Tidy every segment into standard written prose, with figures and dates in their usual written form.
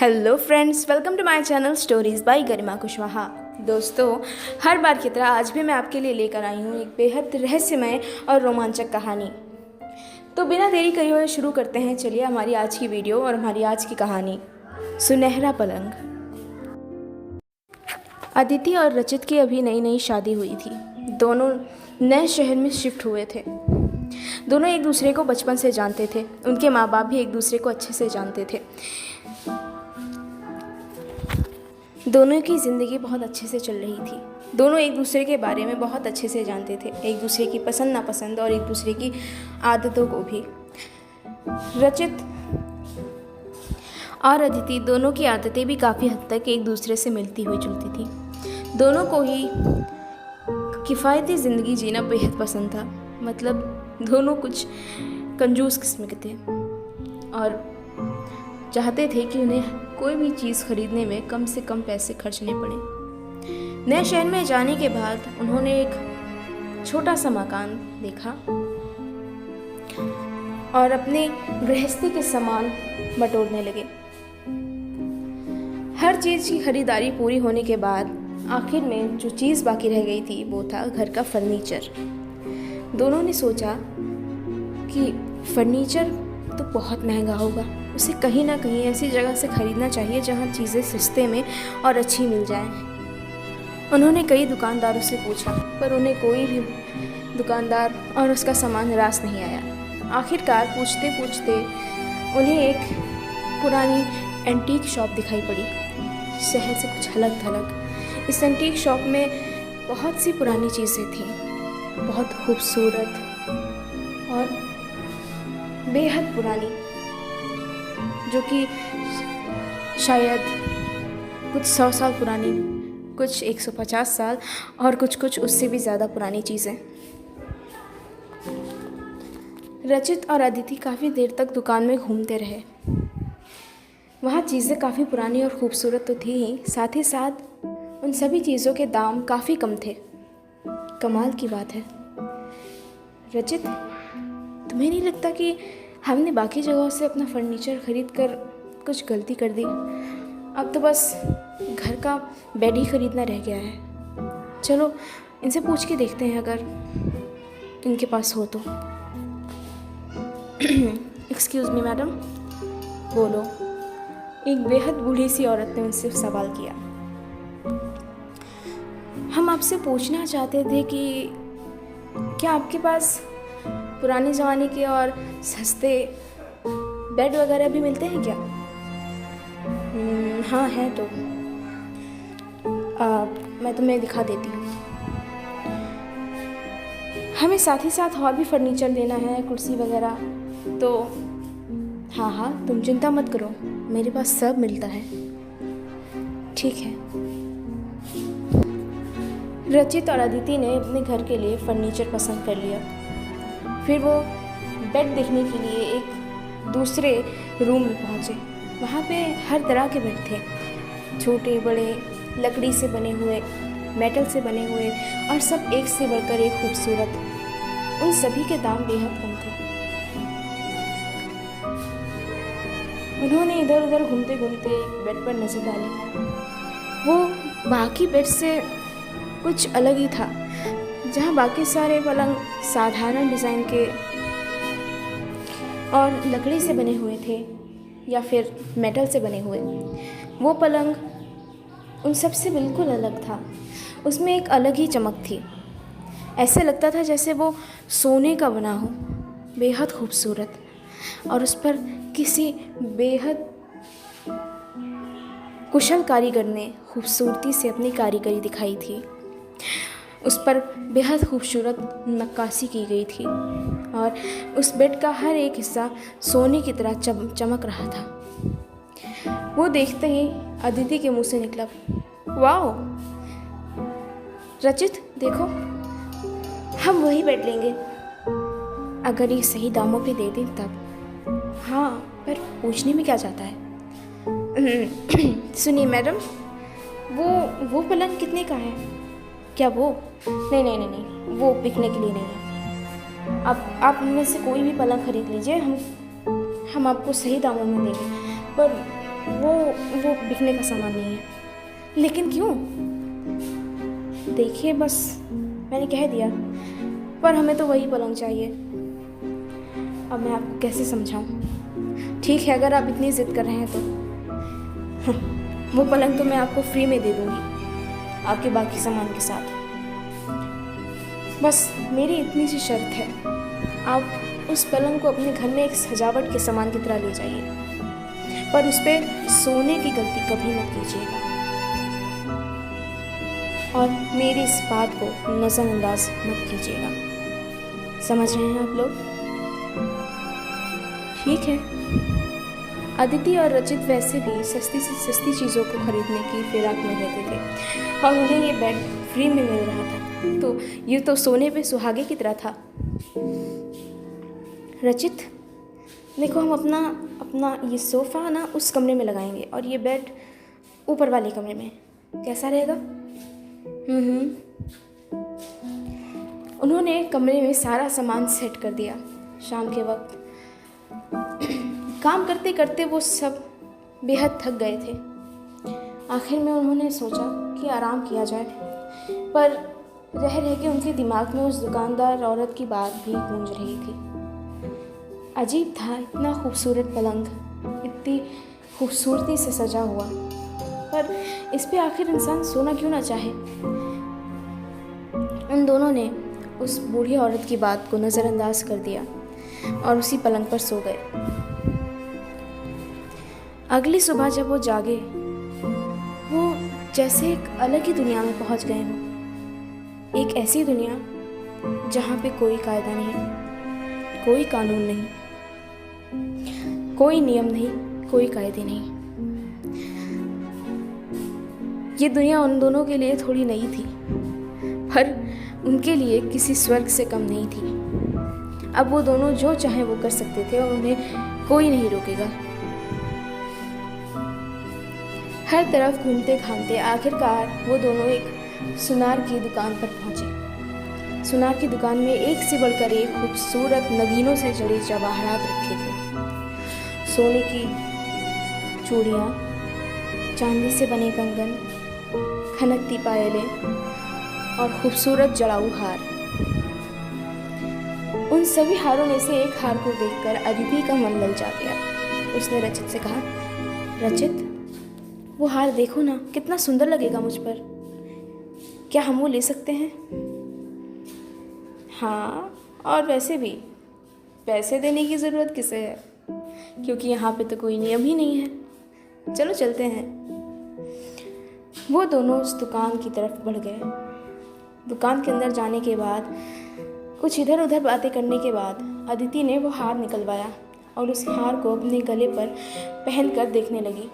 Hello friends, welcome to my channel stories by Garima Kushwaha. दोस्तों, हर बार की तरह आज भी मैं आपके लिए लेकर आई हूँ एक बेहद रहस्यमय और रोमांचक कहानी। तो बिना देरी करे हुए शुरू करते हैं। चलिए हमारी आज की वीडियो और हमारी आज की कहानी, सुनहरा पलंग। अदिति और रचित की अभी नई नई शादी हुई थी। दोनों नए शहर में शिफ्ट हुए थे। दोनों एक दूसरे को बचपन से जानते थे। उनके माँ बाप भी एक दूसरे को अच्छे से जानते थे। दोनों की ज़िंदगी बहुत अच्छे से चल रही थी। दोनों एक दूसरे के बारे में बहुत अच्छे से जानते थे, एक दूसरे की पसंद नापसंद और एक दूसरे की आदतों को भी। रचित और अदिति दोनों की आदतें भी काफ़ी हद तक एक दूसरे से मिलती हुई जुलती थी। दोनों को ही किफ़ायती ज़िंदगी जीना बेहद पसंद था। मतलब दोनों कुछ कंजूस किस्म के थे और चाहते थे कि उन्हें कोई भी चीज़ खरीदने में कम से कम पैसे खर्चने पड़े। नए शहर में जाने के बाद उन्होंने एक छोटा सा मकान देखा और अपने गृहस्थी के सामान बटोरने लगे। हर चीज़ की खरीदारी पूरी होने के बाद आखिर में जो चीज़ बाकी रह गई थी वो था घर का फर्नीचर। दोनों ने सोचा कि फर्नीचर तो बहुत महंगा होगा, उसे कहीं ना कहीं ऐसी जगह से खरीदना चाहिए जहां चीज़ें सस्ते में और अच्छी मिल जाएं। उन्होंने कई दुकानदारों से पूछा, पर उन्हें कोई भी दुकानदार और उसका सामान रास नहीं आया। आखिरकार पूछते पूछते उन्हें एक पुरानी एंटीक शॉप दिखाई पड़ी, शहर से कुछ अलग थलग। इस एंटीक शॉप में बहुत सी पुरानी चीज़ें थीं, बहुत खूबसूरत और बेहद पुरानी, जो कि शायद कुछ 100 साल पुरानी, कुछ 150 साल और कुछ उससे भी ज़्यादा पुरानी चीज़ें। रचित और अदिति काफ़ी देर तक दुकान में घूमते रहे। वहाँ चीज़ें काफ़ी पुरानी और ख़ूबसूरत तो थी ही, साथ ही साथ उन सभी चीज़ों के दाम काफ़ी कम थे। कमाल की बात है। रचित, तुम्हें नहीं लगता कि हमने बाकी जगहों से अपना फर्नीचर खरीद कर कुछ गलती कर दी? अब तो बस घर का बेड ही खरीदना रह गया है। चलो इनसे पूछ के देखते हैं अगर इनके पास हो तो। Excuse me madam. बोलो, एक बेहद बूढ़ी सी औरत ने उनसे सवाल किया। हम आपसे पूछना चाहते थे कि क्या आपके पास पुराने ज़माने के और सस्ते बेड वगैरह भी मिलते हैं क्या? हाँ है तो मैं तुम्हें दिखा देती हूँ। हमें साथ ही साथ और भी फर्नीचर लेना है, कुर्सी वगैरह। तो हाँ, तुम चिंता मत करो, मेरे पास सब मिलता है। ठीक है। रचित और अदिति ने अपने घर के लिए फर्नीचर पसंद कर लिया। फिर वो बेड देखने के लिए एक दूसरे रूम में पहुँचे। वहाँ पे हर तरह के बेड थे, छोटे बड़े, लकड़ी से बने हुए, मेटल से बने हुए और सब एक से बढ़कर एक खूबसूरत। उन सभी के दाम बेहद कम थे। उन्होंने इधर उधर घूमते घूमते एक बेड पर नज़र डाली। वो बाकी बेड से कुछ अलग ही था। जहाँ बाकी सारे पलंग साधारण डिज़ाइन के और लकड़ी से बने हुए थे या फिर मेटल से बने हुए, वो पलंग उन सब से बिल्कुल अलग था। उसमें एक अलग ही चमक थी। ऐसे लगता था जैसे वो सोने का बना हो, बेहद खूबसूरत। और उस पर किसी बेहद कुशल कारीगर ने खूबसूरती से अपनी कारीगरी दिखाई थी। उस पर बेहद खूबसूरत नक्काशी की गई थी और उस बेड का हर एक हिस्सा सोने की तरह चमक रहा था। वो देखते ही अदिति के मुंह से निकला, वाओ रचित, देखो, हम वही बेड लेंगे अगर ये सही दामों पे दे दें तब। हाँ, पर पूछने में क्या जाता है? सुनिए मैडम, वो पलंग कितने का है? क्या वो? नहीं, वो बिकने के लिए नहीं है। आप उनमें से कोई भी पलंग खरीद लीजिए, हम आपको सही दामों में देंगे, पर वो बिकने का सामान नहीं है। लेकिन क्यों? देखिए, बस मैंने कह दिया, पर हमें तो वही पलंग चाहिए। अब मैं आपको कैसे समझाऊं? ठीक है, अगर आप इतनी ज़िद कर रहे हैं तो वो पलंग तो मैं आपको फ्री में दे दूंगी, आपके बाकी सामान के साथ। बस मेरी इतनी सी शर्त है, आप उस पलंग को अपने घर में एक सजावट के सामान की तरह ले जाइए, पर उस पर सोने की गलती कभी मत कीजिएगा, और मेरी इस बात को नज़रअंदाज मत कीजिएगा। समझ रहे हैं आप लोग? ठीक है। अदिति और रचित वैसे भी सस्ती से सस्ती चीज़ों को खरीदने की फिराक में रहते थे, और उन्हें ये बेड फ्री में मिल रहा था, तो ये तो सोने पे सुहागे की तरह था। रचित, देखो, हम अपना ये सोफ़ा ना उस कमरे में लगाएंगे और ये बेड ऊपर वाले कमरे में, कैसा रहेगा? उन्होंने कमरे में सारा सामान सेट कर दिया। शाम के वक्त काम करते करते वो सब बेहद थक गए थे। आखिर में उन्होंने सोचा कि आराम किया जाए, पर रह रह के उनके दिमाग में उस दुकानदार औरत की बात भी गूंज रही थी। अजीब था, इतना खूबसूरत पलंग, इतनी खूबसूरती से सजा हुआ, पर इस पे आखिर इंसान सोना क्यों ना चाहे। उन दोनों ने उस बूढ़ी औरत की बात को नज़रअंदाज कर दिया और उसी पलंग पर सो गए। अगली सुबह जब वो जागे, वो जैसे एक अलग ही दुनिया में पहुंच गए हों। एक ऐसी दुनिया जहाँ पे कोई कायदा नहीं, कोई कानून नहीं, कोई नियम नहीं, कोई कायदे नहीं। ये दुनिया उन दोनों के लिए थोड़ी नई थी, पर उनके लिए किसी स्वर्ग से कम नहीं थी। अब वो दोनों जो चाहे वो कर सकते थे और उन्हें कोई नहीं रोकेगा। हर तरफ घूमते घामते आखिरकार वो दोनों एक सुनार की दुकान पर पहुंचे। सुनार की दुकान में एक से बढ़कर एक खूबसूरत नगीनों से जड़े जवाहरात रखे थे। सोने की चूड़ियाँ, चांदी से बने कंगन, खनकती पायलें और खूबसूरत जड़ाऊ हार। उन सभी हारों में से एक हार को देखकर अदिति का मन लल जा गया। उसने रचित से कहा, रचित, वो हार देखो ना, कितना सुंदर लगेगा मुझ पर। क्या हम वो ले सकते हैं? हाँ, और वैसे भी पैसे देने की ज़रूरत किसे है, क्योंकि यहाँ पे तो कोई नियम ही नहीं है। चलो चलते हैं। वो दोनों उस दुकान की तरफ बढ़ गए। दुकान के अंदर जाने के बाद, कुछ इधर उधर बातें करने के बाद, अदिति ने वो हार निकलवाया और उस हार को अपने गले पर पहनकर देखने लगी,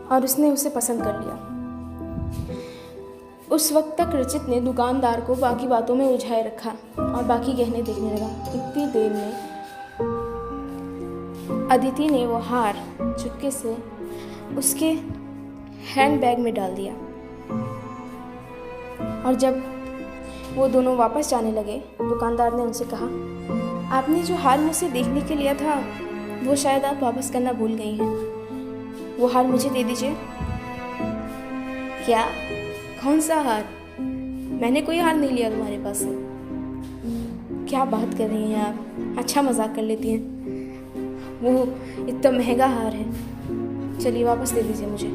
और उसने उसे पसंद कर लिया। उस वक्त तक रचित ने दुकानदार को बाकी बातों में उलझाए रखा और बाकी गहने देखने लगा। इतनी देर में अदिति ने वो हार चुपके से उसके हैंडबैग में डाल दिया, और जब वो दोनों वापस जाने लगे, दुकानदार ने उनसे कहा, आपने जो हार मुझसे देखने के लिया था, वो शायद आप वापस करना भूल गई हैं। वो हार मुझे दे दीजिए। क्या? कौन सा हार? मैंने कोई हार नहीं लिया तुम्हारे पास से। क्या बात कर रही हैं आप? अच्छा मजाक कर लेती हैं। वो इतना महंगा हार है। चलिए वापस दे दीजिए मुझे।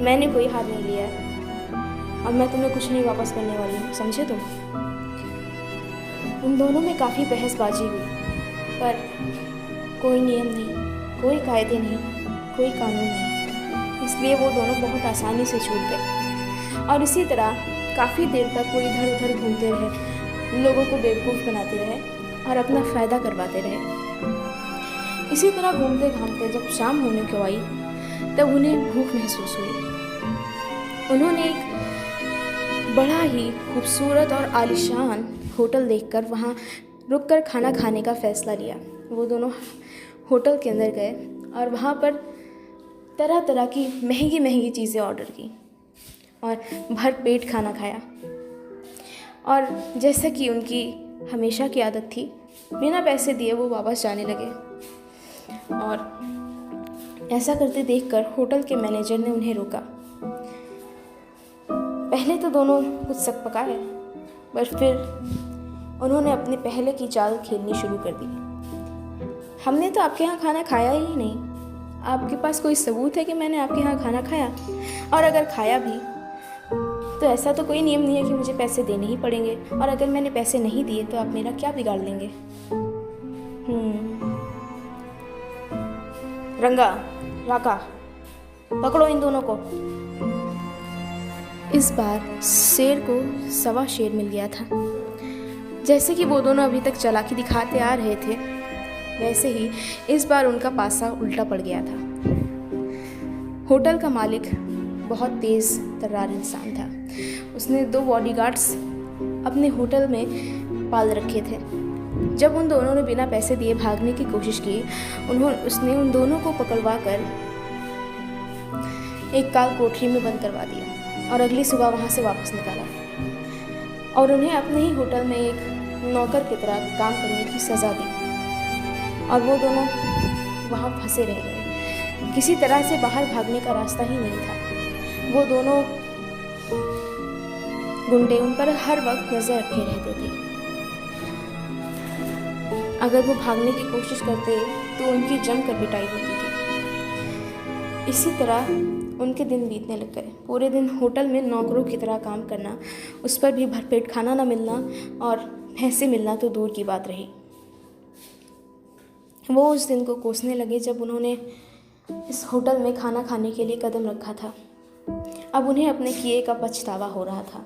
मैंने कोई हार नहीं लिया है, और मैं तुम्हें कुछ नहीं वापस करने वाली हूँ, समझे तुम? उन दोनों में काफ़ी बहसबाजी हुई, पर कोई नियम नहीं, कोई कायदे नहीं, कोई कानून नहीं, इसलिए वो दोनों बहुत आसानी से छूट गए। और इसी तरह काफ़ी देर तक वो इधर उधर घूमते रहे, लोगों को बेवकूफ़ बनाते रहे और अपना फ़ायदा करवाते रहे। इसी तरह घूमते घामते जब शाम होने को आई, तब उन्हें भूख महसूस हुई। उन्होंने एक बड़ा ही खूबसूरत और आलीशान होटल देखकर वहाँ रुककर खाना खाने का फ़ैसला लिया। वो दोनों होटल के अंदर गए और वहाँ पर तरह तरह की महंगी महंगी चीज़ें ऑर्डर की और भर पेट खाना खाया। और जैसा कि उनकी हमेशा की आदत थी, बिना पैसे दिए वो वापस जाने लगे। और ऐसा करते देखकर होटल के मैनेजर ने उन्हें रोका। पहले तो दोनों कुछ सकपकाए, पर फिर उन्होंने अपने पहले की चाल खेलनी शुरू कर दी। हमने तो आपके यहाँ खाना खाया ही नहीं। आपके पास कोई सबूत है कि मैंने आपके यहाँ खाना खाया? और अगर खाया भी तो ऐसा तो कोई नियम नहीं है कि मुझे पैसे देने ही पड़ेंगे, और अगर मैंने पैसे नहीं दिए तो आप मेरा क्या बिगाड़ लेंगे? रंगा, राका, पकड़ो इन दोनों को। इस बार शेर को सवा शेर मिल गया था। जैसे कि वो दोनों अभी तक चालाकी दिखाते आ रहे थे, वैसे ही इस बार उनका पासा उल्टा पड़ गया था। होटल का मालिक बहुत तेज तर्रार इंसान था। उसने 2 बॉडीगार्ड्स अपने होटल में पाल रखे थे। जब उन दोनों ने बिना पैसे दिए भागने की कोशिश की, उसने उन दोनों को पकड़वा कर एक काल कोठरी में बंद करवा दिया और अगली सुबह वहाँ से वापस निकाला और उन्हें अपने ही होटल में एक नौकर की तरह काम करने की सज़ा दी। और वो दोनों वहाँ फंसे रह गए। किसी तरह से बाहर भागने का रास्ता ही नहीं था। वो दोनों गुंडे उन पर हर वक्त नज़र रखे रहते थे। अगर वो भागने की कोशिश करते तो उनकी जमकर पिटाई होती थी। इसी तरह उनके दिन बीतने लग गए। पूरे दिन होटल में नौकरों की तरह काम करना, उस पर भी भरपेट खाना ना मिलना और पैसे मिलना तो दूर की बात रही। वो उस दिन को कोसने लगे जब उन्होंने इस होटल में खाना खाने के लिए कदम रखा था। अब उन्हें अपने किए का पछतावा हो रहा था।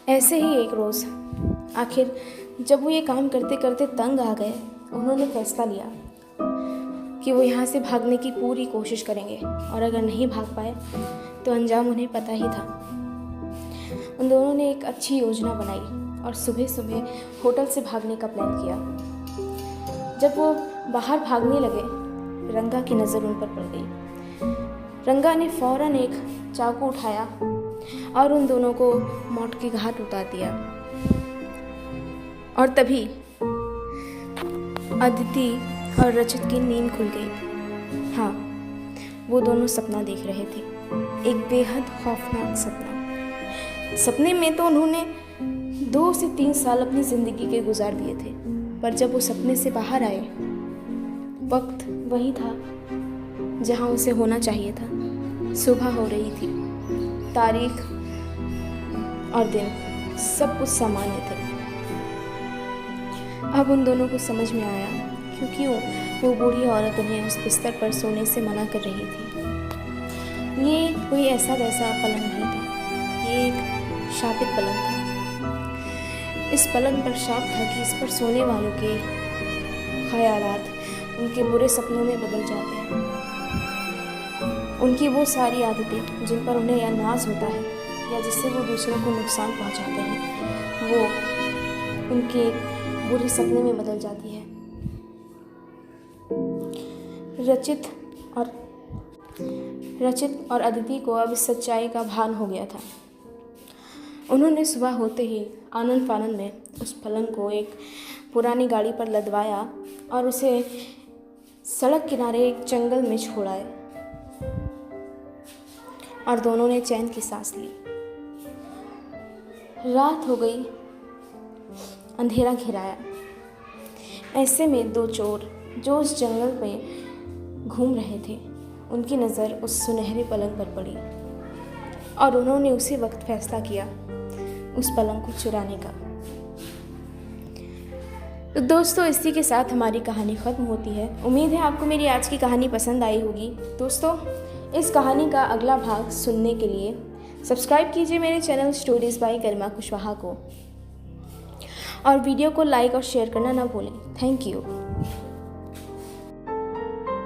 ऐसे ही एक रोज़ आखिर जब वो ये काम करते करते तंग आ गए, उन्होंने फैसला लिया कि वो यहाँ से भागने की पूरी कोशिश करेंगे और अगर नहीं भाग पाए तो अंजाम उन्हें पता ही था। उन दोनों ने एक अच्छी योजना बनाई और सुबह सुबह होटल से भागने का प्लान किया। जब वो बाहर भागने लगे, रंगा की नज़र उन पर पड़ गई। रंगा ने फौरन एक चाकू उठाया और उन दोनों को मौत के घाट उतार दिया। और तभी अदिति और रचित की नींद खुल गई। हाँ, वो दोनों सपना देख रहे थे, एक बेहद खौफनाक सपना। सपने में तो उन्होंने 2 से 3 साल अपनी ज़िंदगी के गुजार दिए थे, पर जब वो सपने से बाहर आए, वक्त वही था जहाँ उसे होना चाहिए था। सुबह हो रही थी, तारीख और दिन सब कुछ सामान्य थे। अब उन दोनों को समझ में आया कि क्यों वो बूढ़ी औरत उन्हें उस बिस्तर पर सोने से मना कर रही थी। ये कोई ऐसा वैसा पलंग नहीं था, ये एक शापित पलंग था। इस पलंग पर शाप था कि इस पर सोने वालों के ख्यालात उनके बुरे सपनों में बदल जाते हैं। उनकी वो सारी आदतें जिन पर उन्हें या नाज होता है या जिससे वो दूसरों को नुकसान पहुंचाते हैं, वो उनके बुरे सपने में बदल जाती है। रचित और अदिति को अब इस सच्चाई का भान हो गया था। उन्होंने सुबह होते ही आनंद फानंद में उस पलंग को एक पुरानी गाड़ी पर लदवाया और उसे सड़क किनारे एक जंगल में छोड़ाए और दोनों ने चैन की सांस ली। रात हो गई, अंधेरा घिराया। ऐसे में 2 चोर जो उस जंगल में घूम रहे थे, उनकी नज़र उस सुनहरे पलंग पर पड़ी और उन्होंने उसी वक्त फैसला किया उस पलंग को चुराने का। तो दोस्तों, इसी के साथ हमारी कहानी ख़त्म होती है। उम्मीद है आपको मेरी आज की कहानी पसंद आई होगी। दोस्तों, इस कहानी का अगला भाग सुनने के लिए सब्सक्राइब कीजिए मेरे channel stories by Garima Kushwaha को और वीडियो को लाइक और शेयर करना ना भूलें। Thank you.